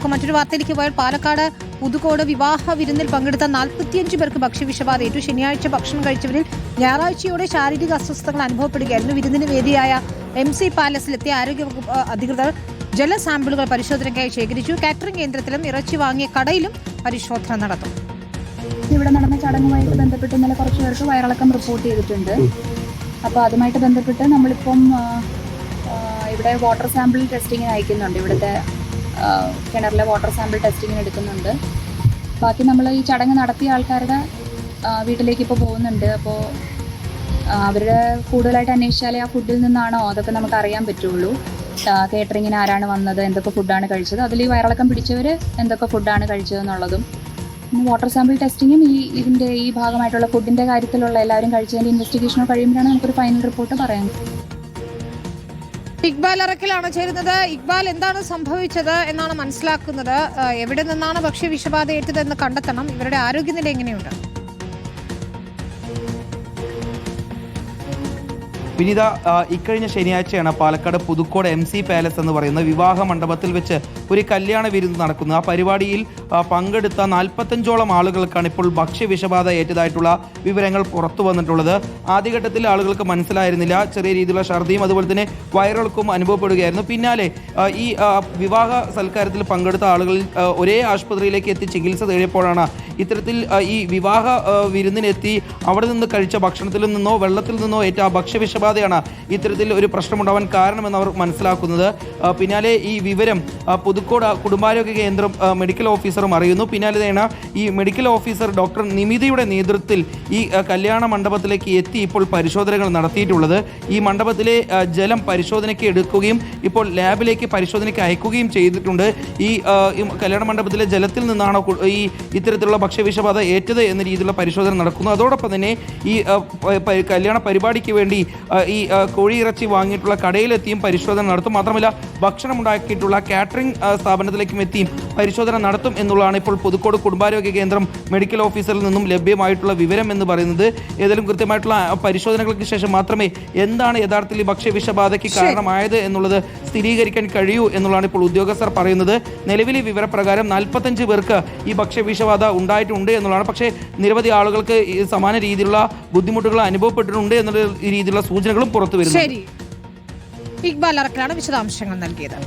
നമുക്ക് മറ്റൊരു വാർത്തയിലേക്ക് പോയാൽ പാലക്കാട് പുതുക്കോട് വിവാഹ വിരുന്നിൽ പങ്കെടുത്ത 45 പേർക്ക് ഭക്ഷ്യവിഷബാധയേറ്റു. ശനിയാഴ്ച ഭക്ഷണം കഴിച്ചവരിൽ ഞായറാഴ്ചയോടെ ശാരീരിക അസ്വസ്ഥതകൾ അനുഭവപ്പെടുകയായിരുന്നു. വിരുന്നിന് വേദിയായ MC പാലസിലെത്തിയ ആരോഗ്യവകുപ്പ് അധികൃതർ ജലസാമ്പിളുകൾ പരിശോധനയ്ക്കായി ശേഖരിച്ചു. കാറ്ററിംഗ് കേന്ദ്രത്തിലും ഇറച്ചി വാങ്ങിയ കടയിലും പരിശോധന നടത്തും. ഇവിടെ നടന്ന ചടങ്ങുമായിട്ട് ബന്ധപ്പെട്ട് ഇന്നലെ കുറച്ച് പേർക്ക് വയറിളക്കം റിപ്പോർട്ട് ചെയ്തിട്ടുണ്ട്. അപ്പോൾ അതുമായിട്ട് ബന്ധപ്പെട്ട് നമ്മളിപ്പം ഇവിടെ വാട്ടർ സാമ്പിൾ ടെസ്റ്റിങ്ങിന് അയക്കുന്നുണ്ട്. ഇവിടുത്തെ കിണറിലെ വാട്ടർ സാമ്പിൾ ടെസ്റ്റിങ്ങിന് എടുക്കുന്നുണ്ട്. ബാക്കി നമ്മൾ ഈ ചടങ്ങ് നടത്തിയ ആൾക്കാരുടെ വീട്ടിലേക്ക് ഇപ്പോൾ പോകുന്നുണ്ട്. അപ്പോൾ അവരുടെ കൂടുതലായിട്ട് അന്വേഷിച്ചാലേ ആ ഫുഡിൽ നിന്നാണോ അതൊക്കെ നമുക്ക് അറിയാൻ പറ്റുള്ളൂ. കേറ്ററിങ്ങിന് ആരാണ് വന്നത്, എന്തൊക്കെ ഫുഡാണ് കഴിച്ചത്, അതിൽ ഈ വയറിളക്കം പിടിച്ചവർ എന്തൊക്കെ ഫുഡാണ് കഴിച്ചതെന്നുള്ളതും വാട്ടർ സാമ്പിൾ ടെസ്റ്റിങ്ങും ഇതിൻ്റെ ഈ ഭാഗമായിട്ടുള്ള ഫുഡിൻ്റെ കാര്യത്തിലുള്ള എല്ലാവരും കഴിച്ചതിൻ്റെ ഇൻവെസ്റ്റിഗേഷനോ കഴിയുമ്പോഴാണ് നമുക്കൊരു ഫൈനൽ റിപ്പോർട്ട് പറയാൻ. ഇക്ബാൽ അറക്കലാണ് ചേരുന്നത്. ഇക്ബാൽ, എന്താണ് സംഭവിച്ചത് എന്നാണ് മനസ്സിലാക്കുന്നത്? എവിടെ നിന്നാണ് ഭക്ഷ്യവിഷബാധയേറ്റത് എന്ന് കണ്ടെത്തണം. ഇവരുടെ ആരോഗ്യനില എങ്ങനെയുണ്ട്? വിനീത, ഇക്കഴിഞ്ഞ ശനിയാഴ്ചയാണ് പാലക്കാട് പുതുക്കോട് MC പാലസ് എന്ന് പറയുന്ന വിവാഹ മണ്ഡപത്തിൽ വെച്ച് ഒരു കല്യാണ വിരുന്ന് നടക്കുന്നത്. ആ പരിപാടിയിൽ പങ്കെടുത്ത 45ഓളം ആളുകൾക്കാണ് ഇപ്പോൾ ഭക്ഷ്യവിഷബാധ ഏറ്റതായിട്ടുള്ള വിവരങ്ങൾ പുറത്തു വന്നിട്ടുള്ളത്. ആദ്യഘട്ടത്തിൽ ആളുകൾക്ക് മനസ്സിലായിരുന്നില്ല. ചെറിയ രീതിയിലുള്ള ഛർദിയും അതുപോലെ തന്നെ വയറിളക്കവും അനുഭവപ്പെടുകയായിരുന്നു. പിന്നാലെ ഈ വിവാഹ സൽക്കാരത്തിൽ പങ്കെടുത്ത ആളുകളിൽ ഒരേ ആശുപത്രിയിലേക്ക് എത്തി ചികിത്സ തേടിയപ്പോഴാണ് ഇത്തരത്തിൽ ഈ വിവാഹ വിരുന്നിനെത്തി അവിടെ നിന്ന് കഴിച്ച ഭക്ഷണത്തിൽ നിന്നോ വെള്ളത്തിൽ നിന്നോ ഏറ്റ ഭക്ഷ്യവിഷബാധയാണ് ഇത്തരത്തിൽ ഒരു പ്രശ്നമുണ്ടാവാൻ കാരണമെന്ന് അവർ മനസ്സിലാക്കുന്നത്. പിന്നാലെ ഈ വിവരം പുതുക്കോട് കുടുംബാരോഗ്യ കേന്ദ്രം മെഡിക്കൽ ഓഫീസറും അറിയുന്നു. പിന്നാലെയാണ് ഈ മെഡിക്കൽ ഓഫീസർ ഡോക്ടർ നിമിതയുടെ നേതൃത്വത്തിൽ ഈ കല്യാണ മണ്ഡപത്തിലേക്ക് എത്തി ഇപ്പോൾ പരിശോധനകൾ നടത്തിയിട്ടുള്ളത്. ഈ മണ്ഡപത്തിലെ ജലം പരിശോധനയ്ക്ക് എടുക്കുകയും ഇപ്പോൾ ലാബിലേക്ക് പരിശോധനയ്ക്ക് അയക്കുകയും ചെയ്തിട്ടുണ്ട്. ഈ കല്യാണ മണ്ഡപത്തിലെ ജലത്തിൽ നിന്നാണോ ഈ ഇത്തരത്തിലുള്ള ഭക്ഷ്യവിഷബാധ ഏറ്റത് എന്ന രീതിയിലുള്ള പരിശോധന നടക്കുന്നു. അതോടൊപ്പം തന്നെ ഈ കല്യാണ പരിപാടിക്ക് വേണ്ടി ഈ കോഴിയിറച്ചി വാങ്ങിയിട്ടുള്ള കടയിലെത്തിയും പരിശോധന നടത്തും. മാത്രമല്ല ഭക്ഷണം ഉണ്ടാക്കിയിട്ടുള്ള കാറ്ററിംഗ് സ്ഥാപനത്തിലേക്കും എത്തിയും പരിശോധന നടത്തും എന്നുള്ളതാണ് ഇപ്പോൾ പുതുക്കോട് കുടുംബാരോഗ്യ കേന്ദ്രം മെഡിക്കൽ ഓഫീസറിൽ നിന്നും ലഭ്യമായിട്ടുള്ള വിവരം എന്ന് പറയുന്നത്. ഏതായാലും കൃത്യമായിട്ടുള്ള പരിശോധനകൾക്ക് ശേഷം മാത്രമേ എന്താണ് യഥാർത്ഥത്തിൽ ഈ ഭക്ഷ്യവിഷബാധയ്ക്ക് കാരണമായത് എന്നുള്ളത് സ്ഥിരീകരിക്കാൻ കഴിയൂ എന്നുള്ളതാണ് ഇപ്പോൾ ഉദ്യോഗസ്ഥർ പറയുന്നത്. നിലവിലെ വിവരപ്രകാരം 45 പേർക്ക് ഈ ഭക്ഷ്യവിഷബാധ ഉണ്ടായിട്ടുണ്ട് എന്നുള്ളതാണ്. പക്ഷേ നിരവധി ആളുകൾക്ക് സമാന രീതിയിലുള്ള ബുദ്ധിമുട്ടുകൾ അനുഭവപ്പെട്ടിട്ടുണ്ട് എന്നുള്ള രീതിയിലുള്ള സൂചനകളും പുറത്തു വരുന്നു. ശരി, ഇക്ബാൽ അറക്കലാണ് വിശദാംശങ്ങൾ നൽകിയത്.